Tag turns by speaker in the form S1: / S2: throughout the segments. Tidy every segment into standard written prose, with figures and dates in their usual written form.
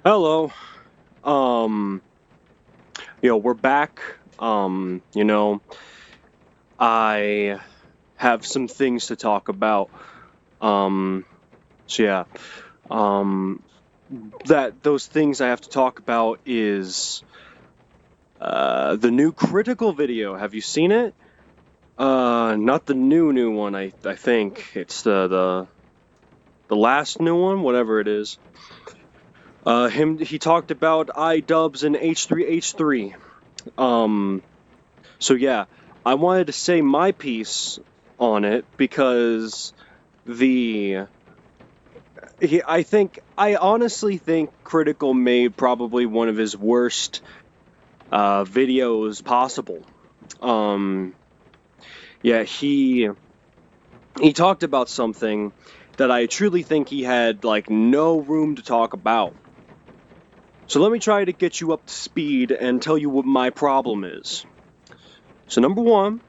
S1: Hello. We're back. I have some things to talk about. Um, so yeah. Um, those things I have to talk about is the new Critical video. Have you seen it? Not the new one. I think it's the last new one, whatever it is. He talked about Idubbbz and H3H3. Um, So yeah, I wanted to say my piece on it because the I honestly think Critical made probably one of his worst videos possible. Um, yeah, he talked about something that I truly think he had like no room to talk about. So let me try to get you up to speed and tell you what my problem is. So number one,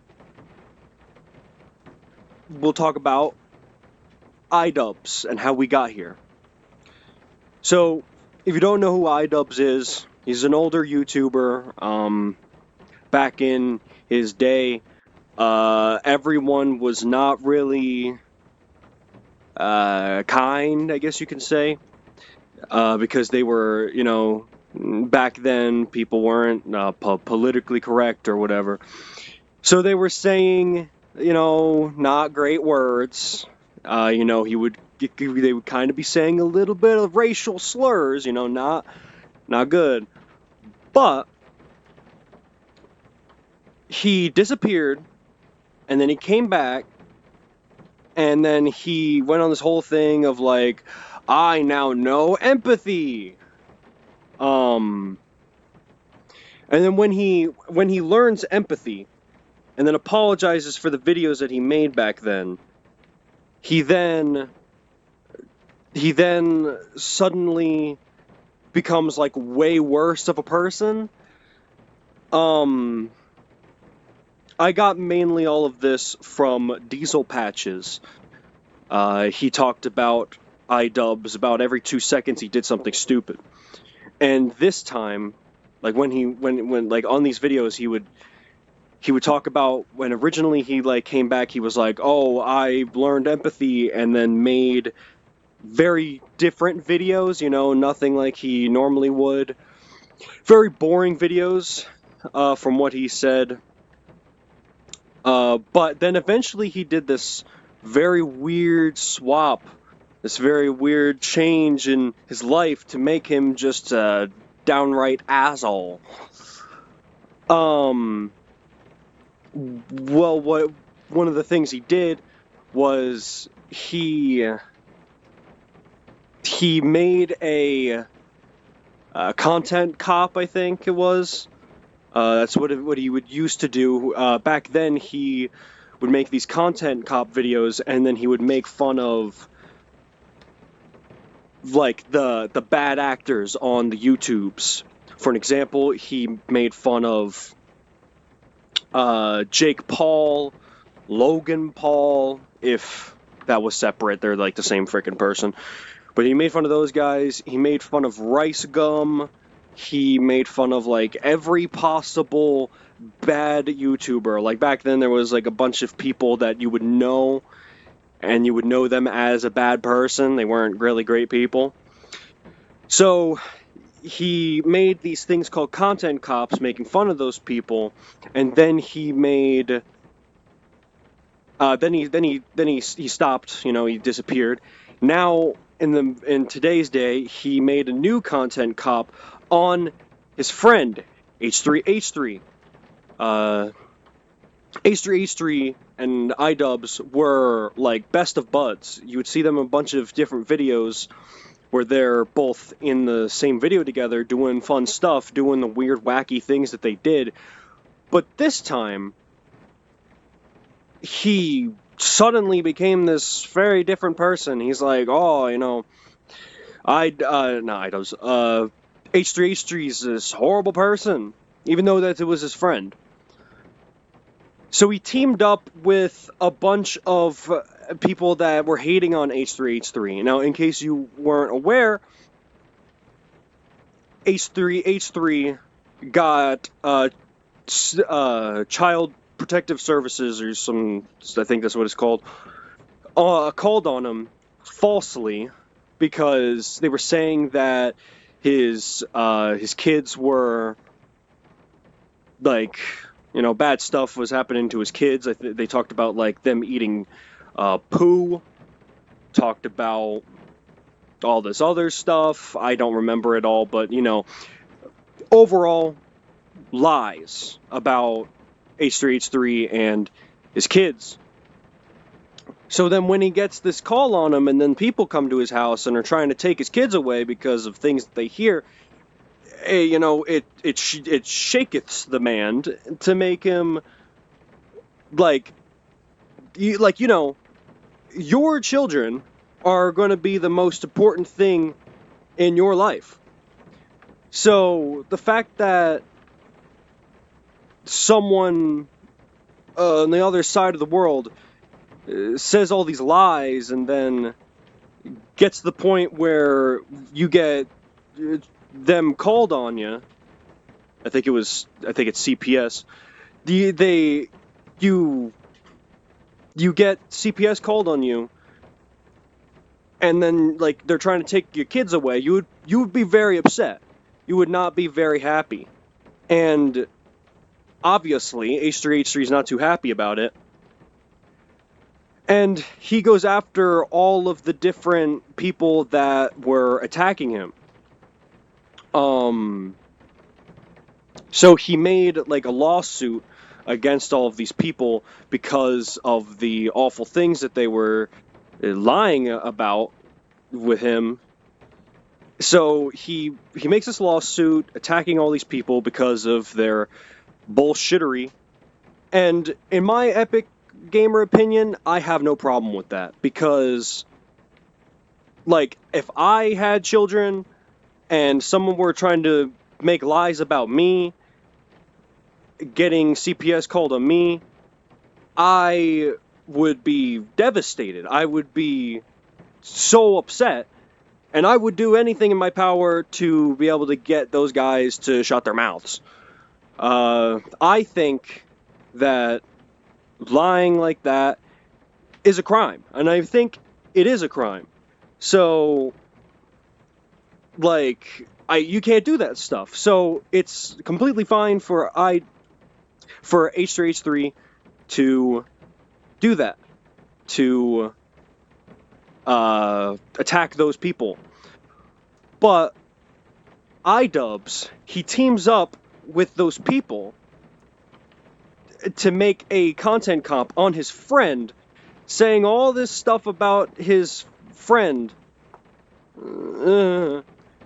S1: we'll talk about Idubbbz and how we got here. So, if you don't know who Idubbbz is, he's an older YouTuber. Back in his day, everyone was not really kind, I guess you can say, because they were, back then people weren't politically correct or whatever. So they were saying, not great words. He would they would kind of be saying a little bit of racial slurs. Not good. But he disappeared, and then he came back, and then he went on this whole thing of like, I now know empathy. Um, and then when he learns empathy, and then apologizes for the videos that he made back then, he then he then suddenly becomes like way worse of a person. Um, I got mainly all of this from Diesel Patches. He talked about Idubbbz about every 2 seconds he did something stupid. And this time, like when like on these videos he would talk about when originally he like came back, he was like, "Oh, I learned empathy," and then made very different videos, nothing like he normally would. Very boring videos from what he said. But then eventually he did this very weird swap, this very weird change in his life to make him just a downright asshole. Um, well, what one of the things he did was he made a content cop, I think it was. That's what he would used to do. Back then, he would make these content cop videos, and then he would make fun of like the bad actors on the YouTubes. For an example, he made fun of Jake Paul, Logan Paul, if that was separate. They're like the same freaking person. But he made fun of those guys. He made fun of Rice Gum. He made fun of like every possible bad YouTuber. Like back then, there was like a bunch of people that you would know, and you would know them as a bad person. They weren't really great people. So he made these things called content cops, making fun of those people, and then he made. Then he stopped. He disappeared. Now in today's day, he made a new content cop on his friend H3H3. Uh, H3H3 and Idubbbz were like best of buds. You would see them in a bunch of different videos where they're both in the same video together, doing fun stuff, doing the weird, wacky things that they did. But this time, he suddenly became this very different person. He's like, oh, not Idubbbz, H3H3 is this horrible person, even though that it was his friend. So he teamed up with a bunch of people that were hating on H3H3. Now, in case you weren't aware, H3 got Child Protective Services or some, I think that's what it's called, called on him falsely because they were saying that his kids were like, bad stuff was happening to his kids. They talked about like them eating poo, talked about all this other stuff. I don't remember it all, but overall lies about H3 and his kids. So then when he gets this call on him and then people come to his house and are trying to take his kids away because of things that they hear, it shaketh the man to make him like your children are going to be the most important thing in your life. So the fact that someone on the other side of the world says all these lies and then gets to the point where you get them called on you. I think it's CPS. You get CPS called on you, and then like they're trying to take your kids away. You would be very upset. You would not be very happy, and obviously H3 is not too happy about it. And he goes after all of the different people that were attacking him. So he made like a lawsuit against all of these people because of the awful things that they were lying about with him. So he makes this lawsuit attacking all these people because of their bullshittery. And in my Epic Gamer opinion, I have no problem with that because, like, if I had children and someone were trying to make lies about me, getting CPS called on me, I would be devastated. I would be so upset, and I would do anything in my power to be able to get those guys to shut their mouths. I think that lying like that is a crime, and I think it is a crime. So, like, you can't do that stuff. So it's completely fine for H3 to do that, to attack those people. But Idubbbz, he teams up with those people to make a content comp on his friend, saying all this stuff about his friend,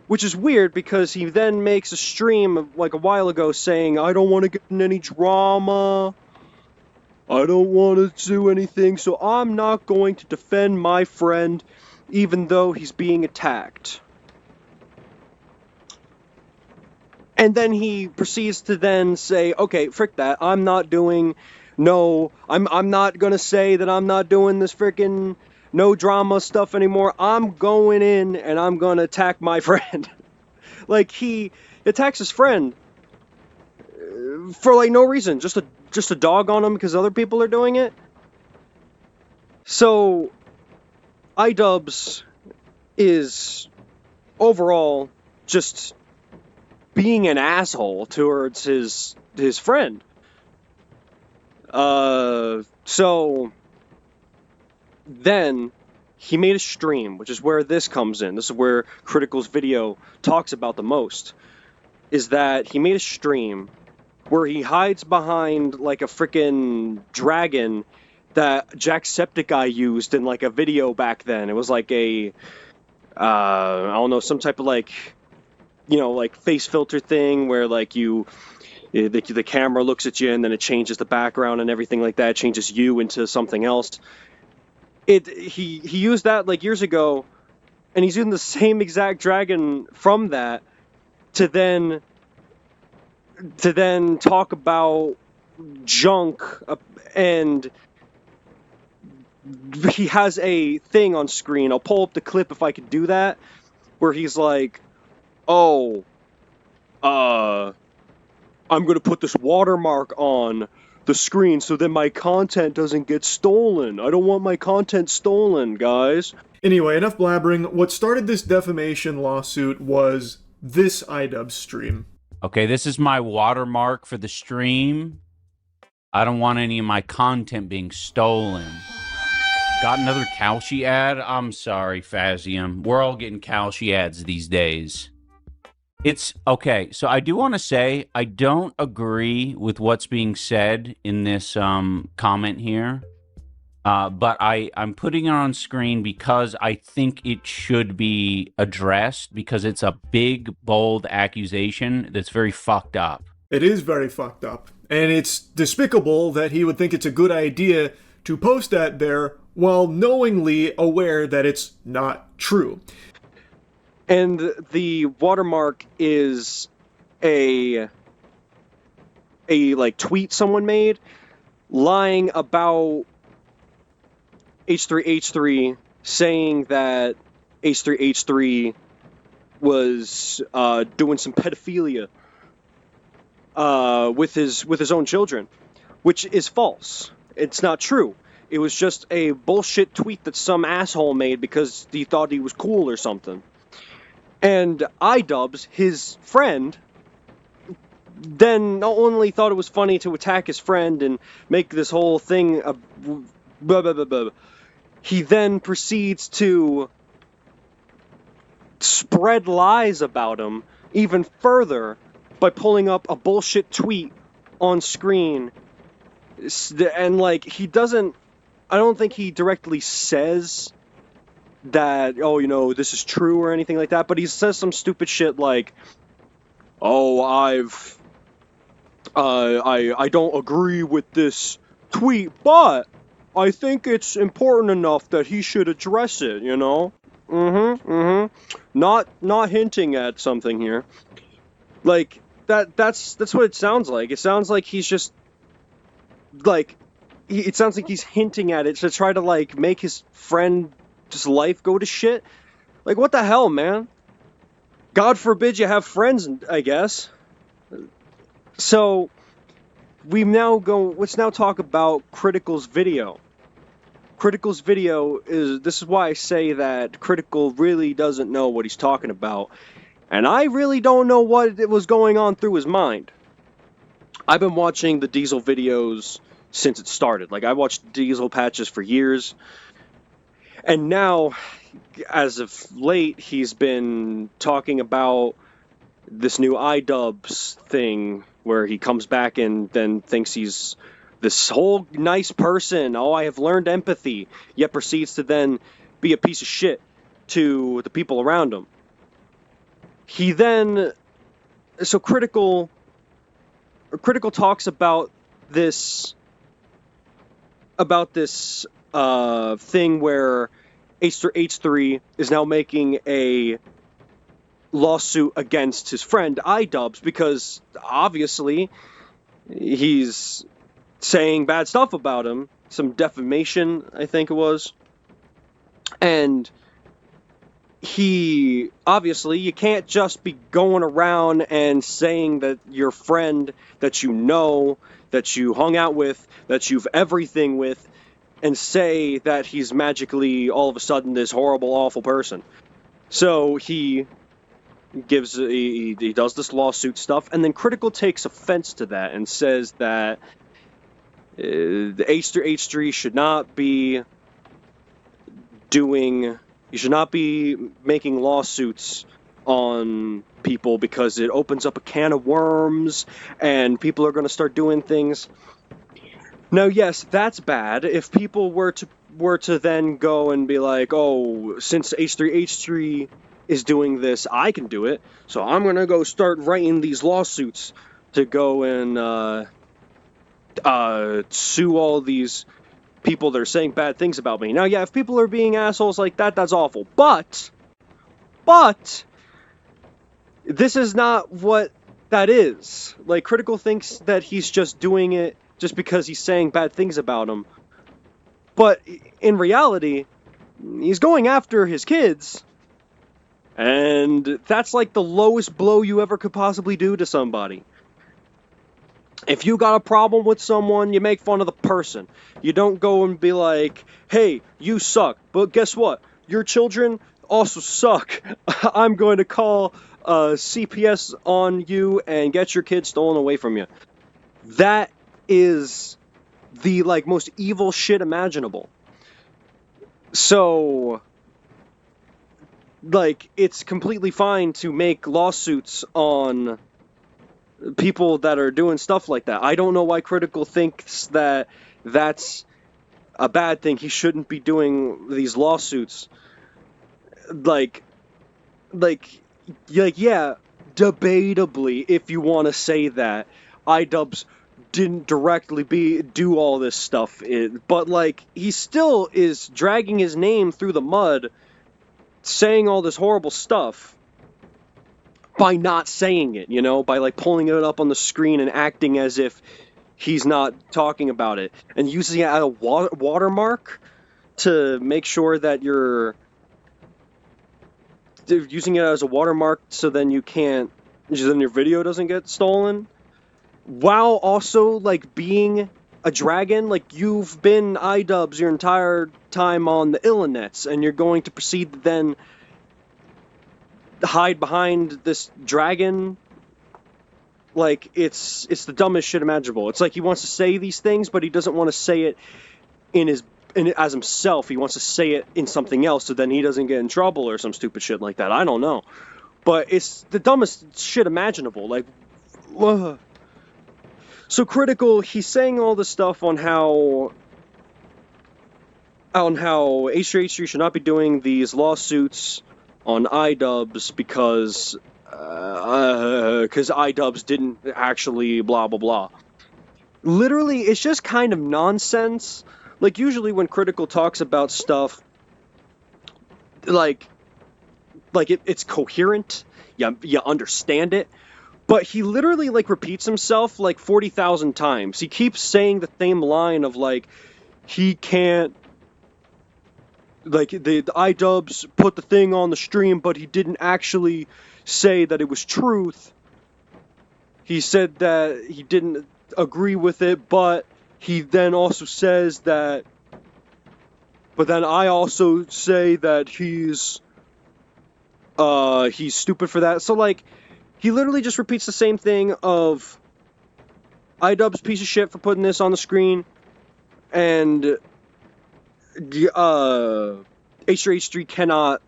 S1: which is weird because he then makes a stream like a while ago saying, I don't want to get in any drama, I don't want to do anything, so I'm not going to defend my friend even though he's being attacked. And then he proceeds to then say, okay, frick that, I'm not gonna say that I'm not doing this frickin' no drama stuff anymore. I'm going in and I'm gonna attack my friend. Like, he attacks his friend for like no reason, just a dog on him because other people are doing it. So Idubbbz is overall just being an asshole towards his friend. So then he made a stream, which is where this comes in. This is where Critical's video talks about the most. Is that he made a stream where he hides behind like a freaking dragon that Jacksepticeye used in like a video back then. It was like a I don't know, some type of like, like face filter thing where like the camera looks at you and then it changes the background and everything like that. It changes you into something else. He used that like years ago, and he's using the same exact dragon from that to then talk about junk, and he has a thing on screen. I'll pull up the clip if I could do that, where he's like, oh, I'm gonna put this watermark on the screen so that my content doesn't get stolen. I don't want my content stolen, guys.
S2: Anyway, enough blabbering. What started this defamation lawsuit was this Idubbbz stream.
S3: Okay, this is my watermark for the stream. I don't want any of my content being stolen. Got another Kalshi ad? I'm sorry, Fazium. We're all getting Kalshi ads these days. It's okay. So I do want to say I don't agree with what's being said in this comment here. But I'm putting it on screen because I think it should be addressed because it's a big, bold accusation that's very fucked up.
S2: It is very fucked up. And it's despicable that he would think it's a good idea to post that there while knowingly aware that it's not true.
S1: And the watermark is a like tweet someone made lying about H3H3, saying that H3H3 was doing some pedophilia with his own children, which is false. It's not true. It was just a bullshit tweet that some asshole made because he thought he was cool or something. And Idubbbz, his friend, then not only thought it was funny to attack his friend and make this whole thing blah, blah, blah, blah. He then proceeds to spread lies about him even further by pulling up a bullshit tweet on screen. And like, he doesn't, I don't think he directly says that, oh, you know, this is true or anything like that, but he says some stupid shit like, oh, I don't agree with this tweet, but I think it's important enough that he should address it, you know? Not hinting at something here. Like, that's what it sounds like. It sounds like he's just, like, it sounds like he's hinting at it to try to, like, make his friend just life go to shit. Like, what the hell, man? God forbid you have friends, I guess. So, let's now talk about Cr1TiKaL's video. Cr1TiKaL's video this is why I say that Cr1TiKaL really doesn't know what he's talking about. And I really don't know what was going on through his mind. I've been watching the Diesel videos since it started. Like, I watched Diesel patches for years. And now, as of late, he's been talking about this new Idubbbz thing where he comes back and then thinks he's this whole nice person. Oh, I have learned empathy. Yet proceeds to then be a piece of shit to the people around him. He then... So Cr1TiKaL talks about this... thing where H3 is now making a lawsuit against his friend Idubbbz because obviously he's saying bad stuff about him, some defamation, I think it was. And he obviously, you can't just be going around and saying that your friend that you know, that you hung out with, that you've everything with, and say that he's magically all of a sudden this horrible, awful person. So he does this lawsuit stuff, and then Cr1TiKaL takes offense to that and says that the H3 should not be making lawsuits on people because it opens up a can of worms and people are going to start doing things. Now, yes, that's bad. If people were to then go and be like, oh, since H3 is doing this, I can do it, so I'm going to go start writing these lawsuits to go and sue all these people that are saying bad things about me. Now, yeah, if people are being assholes like that, that's awful. But this is not what that is. Like, Cr1TiKaL thinks that he's just doing it just because he's saying bad things about him. But in reality, he's going after his kids. And that's like the lowest blow you ever could possibly do to somebody. If you got a problem with someone, you make fun of the person. You don't go and be like, hey, you suck. But guess what? Your children also suck. I'm going to call CPS on you and get your kids stolen away from you. That is the like most evil shit imaginable. So, like, it's completely fine to make lawsuits on people that are doing stuff like that. I don't know why Critical thinks that that's a bad thing. He shouldn't be doing these lawsuits. Like, yeah, debatably, if you want to say that, Idubbbz didn't directly do all this stuff, but like, he still is dragging his name through the mud, saying all this horrible stuff by not saying it, you know, by like pulling it up on the screen and acting as if he's not talking about it, and using it as a watermark to make sure that you're using it as a watermark so then you can't, then your video doesn't get stolen, while also like being a dragon. Like, you've been Idubbbz your entire time on the Illnets, and you're going to proceed to then hide behind this dragon. Like, it's the dumbest shit imaginable. It's like he wants to say these things, but he doesn't want to say it as himself. He wants to say it in something else, so then he doesn't get in trouble or some stupid shit like that. I don't know, but it's the dumbest shit imaginable. Like, ugh. So Critical, he's saying all this stuff on how H3H3 should not be doing these lawsuits on Idubbbz because Idubbbz didn't actually blah blah blah. Literally, it's just kind of nonsense. Like, usually when Critical talks about stuff, like it's coherent, you understand it, but he literally like repeats himself like 40,000 times. He keeps saying the same line of like, he can't, like, the Idubbbz put the thing on the stream, but he didn't actually say that it was truth. He said that he didn't agree with it, but he then also says that, but then I also say that he's stupid for that. So like, he literally just repeats the same thing of Idubbbz piece of shit for putting this on the screen, and H3H3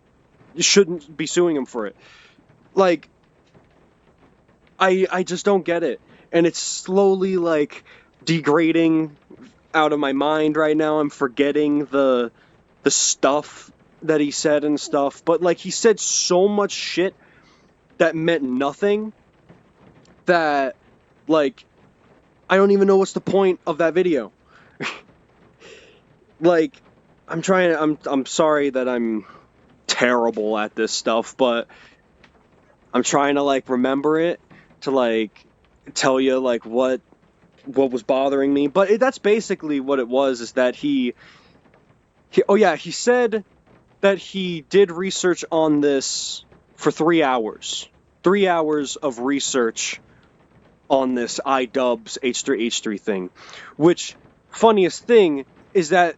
S1: shouldn't be suing him for it. Like, I just don't get it, and it's slowly like degrading out of my mind right now. I'm forgetting the stuff that he said and stuff, but like, he said so much shit that meant nothing that, like, I don't even know what's the point of that video. Like, I'm sorry that I'm terrible at this stuff, but I'm trying to like remember it to like tell you like what was bothering me. But that's basically what it was, is that he said that he did research on this for 3 hours. 3 hours of research on this Idubbbz H3H3 thing. Which, funniest thing, is that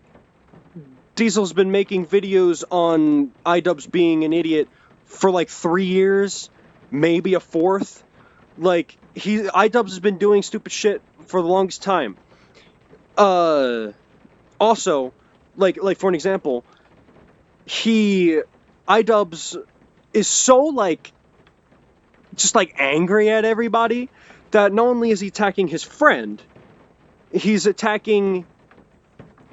S1: Diesel's been making videos on Idubbbz being an idiot for like 3 years, maybe a fourth. Like, Idubbbz has been doing stupid shit for the longest time. Also, like for an example, Idubbbz is so like, just like angry at everybody that not only is he attacking his friend, he's attacking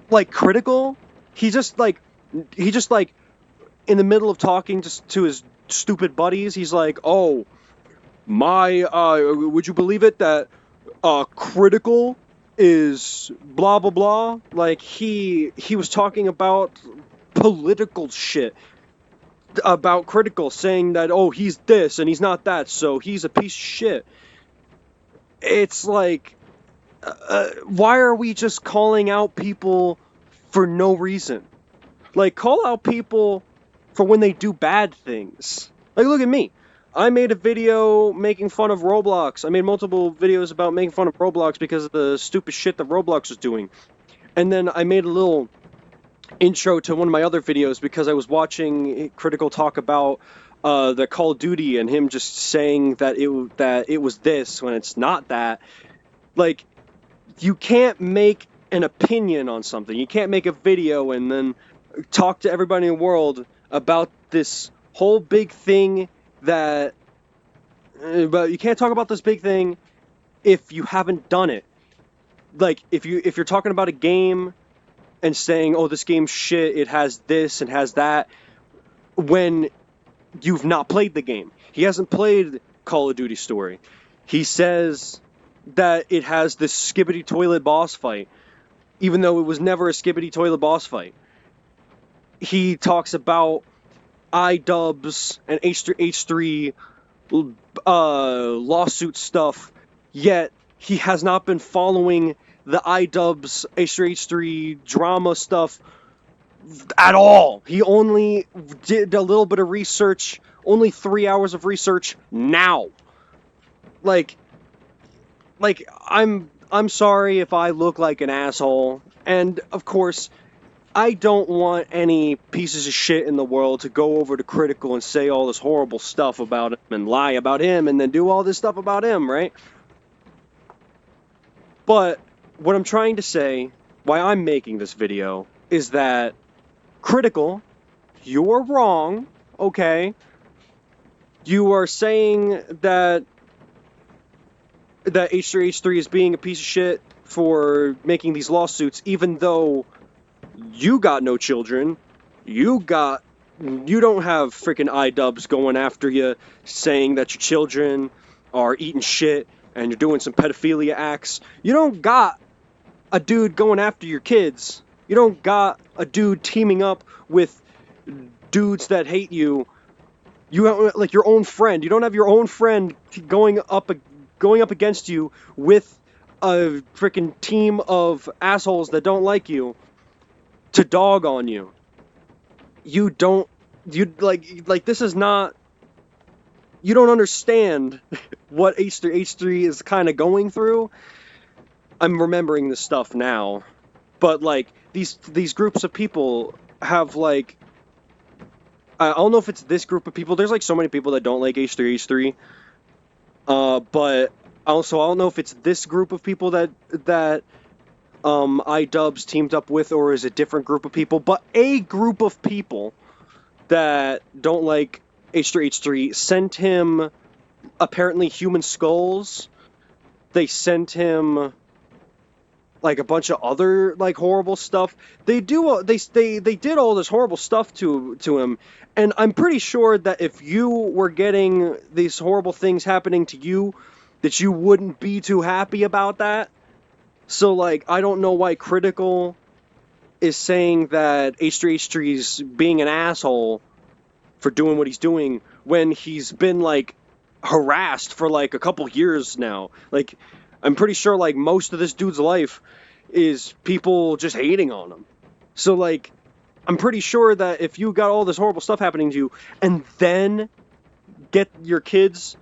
S1: like Critical. He just like in the middle of talking to his stupid buddies, he's like, oh, would you believe it that Critical is blah blah blah. Like, he was talking about political shit about Critical, saying that, oh, he's this and he's not that, so he's a piece of shit. It's like, why are we just calling out people for no reason? Like, call out people for when they do bad things. Like, look at me. I made a video making fun of Roblox. I made multiple videos about making fun of Roblox because of the stupid shit that Roblox was doing. And then I made a little intro to one of my other videos because I was watching Critical talk about the Call of Duty and him just saying that it was this when it's not that. Like, you can't make an opinion on something. You can't make a video and then talk to everybody in the world about this whole big thing that... But you can't talk about this big thing if you haven't done it. Like, if you're talking about a game and saying, oh, this game's shit, it has this and has that, when you've not played the game. He hasn't played Call of Duty Story. He says that it has this skibbity toilet boss fight, even though it was never a skibbity toilet boss fight. He talks about Idubbbz and H3 lawsuit stuff, yet he has not been following the Idubbbz H3 drama stuff at all. He only did a little bit of research, only 3 hours of research now. Like I'm sorry if I look like an asshole, and of course I don't want any pieces of shit in the world to go over to Critical and say all this horrible stuff about him and lie about him and then do all this stuff about him, right? But what I'm trying to say, why I'm making this video, is that Critical, you're wrong, okay? You are saying that H3 is being a piece of shit for making these lawsuits, even though you got no children. You don't have freaking Idubbbz going after you, saying that your children are eating shit and you're doing some pedophilia acts. You don't got a dude going after your kids. You don't got a dude teaming up with dudes that hate you. You have, like, your own friend. You don't have your own friend going up against you with a freaking team of assholes that don't like you to dog on you. You this is not... You don't understand what H3 is kind of going through. I'm remembering this stuff now. But, like, these groups of people have, like... I don't know if it's this group of people. There's, like, so many people that don't like H3. But also, I don't know if it's this group of people that Idubbbz teamed up with, or is a different group of people. But a group of people that don't like H3 sent him apparently human skulls. They sent him like a bunch of other like horrible stuff. They did all this horrible stuff to him, and I'm pretty sure that if you were getting these horrible things happening to you, that you wouldn't be too happy about that. So, like, I don't know why Critical is saying that H3's being an asshole for doing what he's doing when he's been, like, harassed for, like, a couple years now. Like, I'm pretty sure, like, most of this dude's life is people just hating on him. So, like, I'm pretty sure that if you got all this horrible stuff happening to you and then get your kids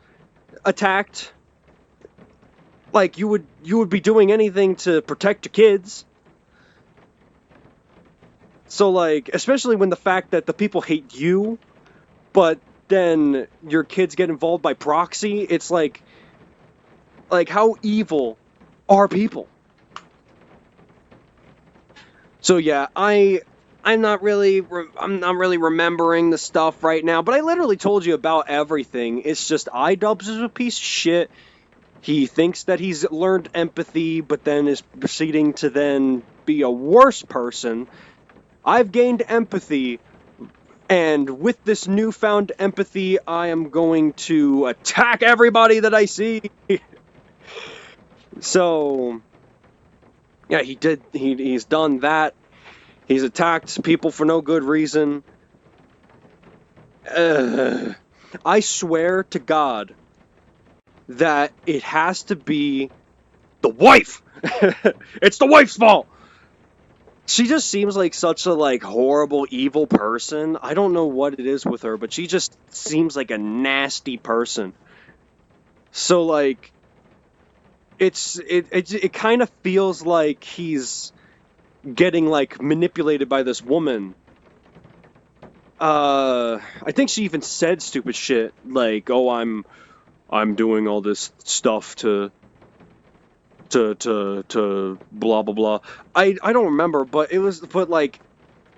S1: attacked, like, you would be doing anything to protect your kids. So, like, especially when the fact that the people hate you, but then your kids get involved by proxy, it's like how evil are people? So yeah, I'm not really remembering the stuff right now, but I literally told you about everything. It's just Idubbbz is a piece of shit. He thinks that he's learned empathy, but then is proceeding to then be a worse person. I've gained empathy, and with this newfound empathy, I am going to attack everybody that I see. So, yeah, he's done that. He's attacked people for no good reason. I swear to God that it has to be the wife. It's the wife's fault. She just seems like such a like horrible, evil person. I don't know what it is with her, but she just seems like a nasty person. So like, it kind of feels like he's getting like manipulated by this woman. I think she even said stupid shit like, "Oh, I'm doing all this stuff to blah blah blah." I don't remember, but it was but like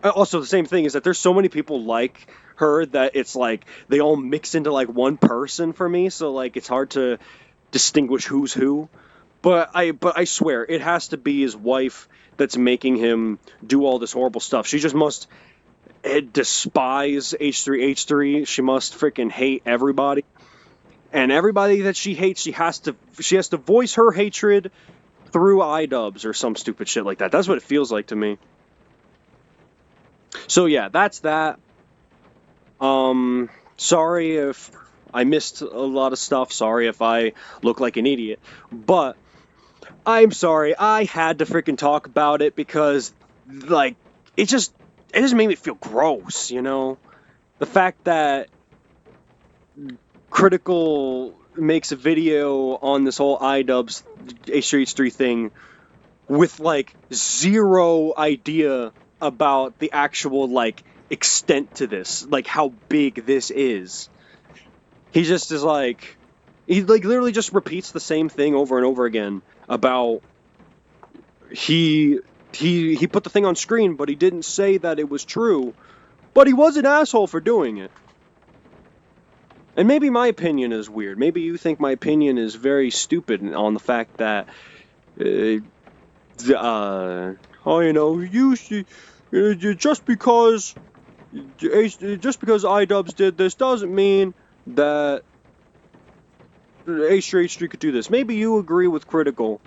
S1: also the same thing is that there's so many people like her that it's like they all mix into like one person for me, so like it's hard to distinguish who's who. But I swear it has to be his wife that's making him do all this horrible stuff. She just must despise H3H3. She must freaking hate everybody. And everybody that she hates, she has to voice her hatred through Idubbbz or some stupid shit like that. That's what it feels like to me. So yeah, that's that. Sorry if I missed a lot of stuff. Sorry if I look like an idiot. But I'm sorry. I had to freaking talk about it because like it just made me feel gross, you know? The fact that Critical makes a video on this whole Idubbbz H3H3 thing with like zero idea about the actual like extent to this, like how big this is. He just is like he like literally just repeats the same thing over and over again about he put the thing on screen, but he didn't say that it was true. But he was an asshole for doing it. And maybe my opinion is weird. Maybe you think my opinion is very stupid on the fact that, oh, you know, you should, just because Idubbbz did this doesn't mean that H3H3 could do this. Maybe you agree with Critical.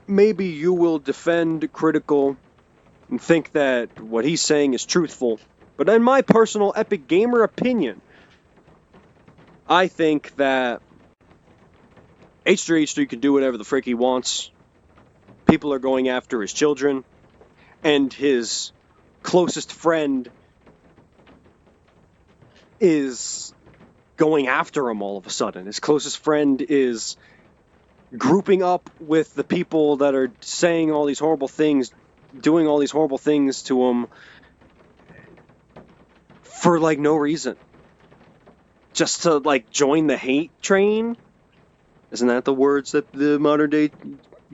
S1: Maybe you will defend Critical and think that what he's saying is truthful. But in my personal Epic Gamer opinion, I think that H3H3 can do whatever the frick he wants. People are going after his children, and his closest friend is going after him all of a sudden. His closest friend is grouping up with the people that are saying all these horrible things, doing all these horrible things to him for like no reason. Just to like join the hate train? Isn't that the words that the modern day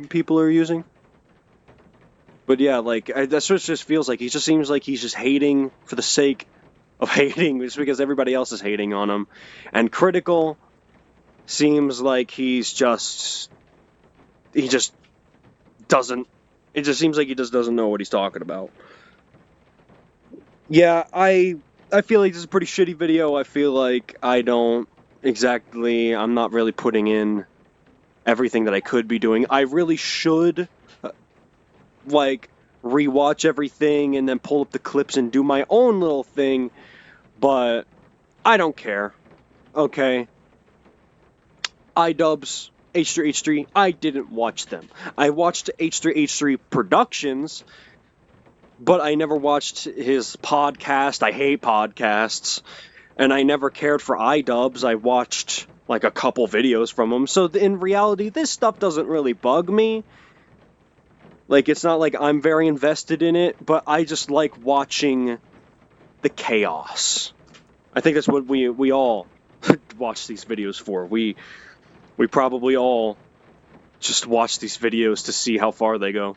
S1: people are using? But yeah, like that's what it just feels like. He just seems like he's just hating for the sake of hating, just because everybody else is hating on him. And Critical seems like he just doesn't. It just seems like he just doesn't know what he's talking about. Yeah, I feel like this is a pretty shitty video. I feel like I'm not really putting in everything that I could be doing. I really should, like, rewatch everything and then pull up the clips and do my own little thing, but I don't care. Okay? Idubbbz, H3H3, I didn't watch them. I watched H3H3 Productions, but I never watched his podcast. I hate podcasts. And I never cared for Idubbbz. I watched like a couple videos from him. So in reality, this stuff doesn't really bug me. Like, it's not like I'm very invested in it, but I just like watching the chaos. I think that's what we all watch these videos for. We probably all just watch these videos to see how far they go.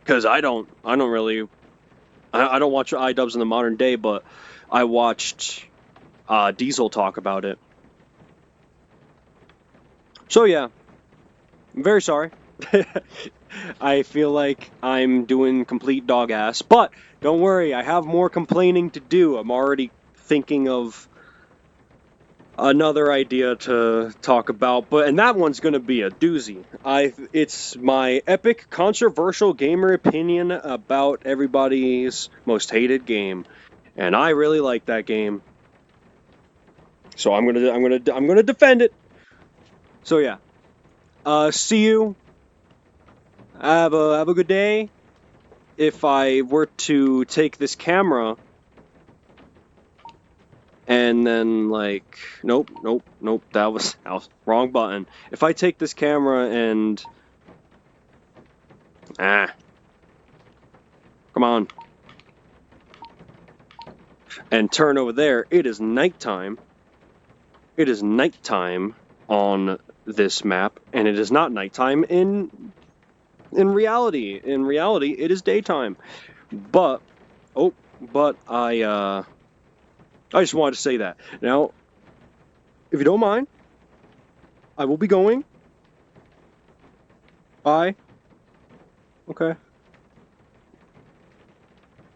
S1: Because I don't watch Idubbbz in the modern day, but I watched Diesel talk about it. So yeah, I'm very sorry. I feel like I'm doing complete dog ass, but don't worry, I have more complaining to do. I'm already thinking of another idea to talk about, and that one's going to be a doozy. It's my epic controversial gamer opinion about everybody's most hated game, and I really like that game. So I'm gonna defend it. So yeah, see you have a good day. If I were to take this camera and then like, nope, that was wrong button. If I take this camera and come on, and turn over there, it is nighttime. It is nighttime on this map, and it is not nighttime in reality. In reality, it is daytime. But I just wanted to say that. Now, if you don't mind, I will be going. Bye. Okay.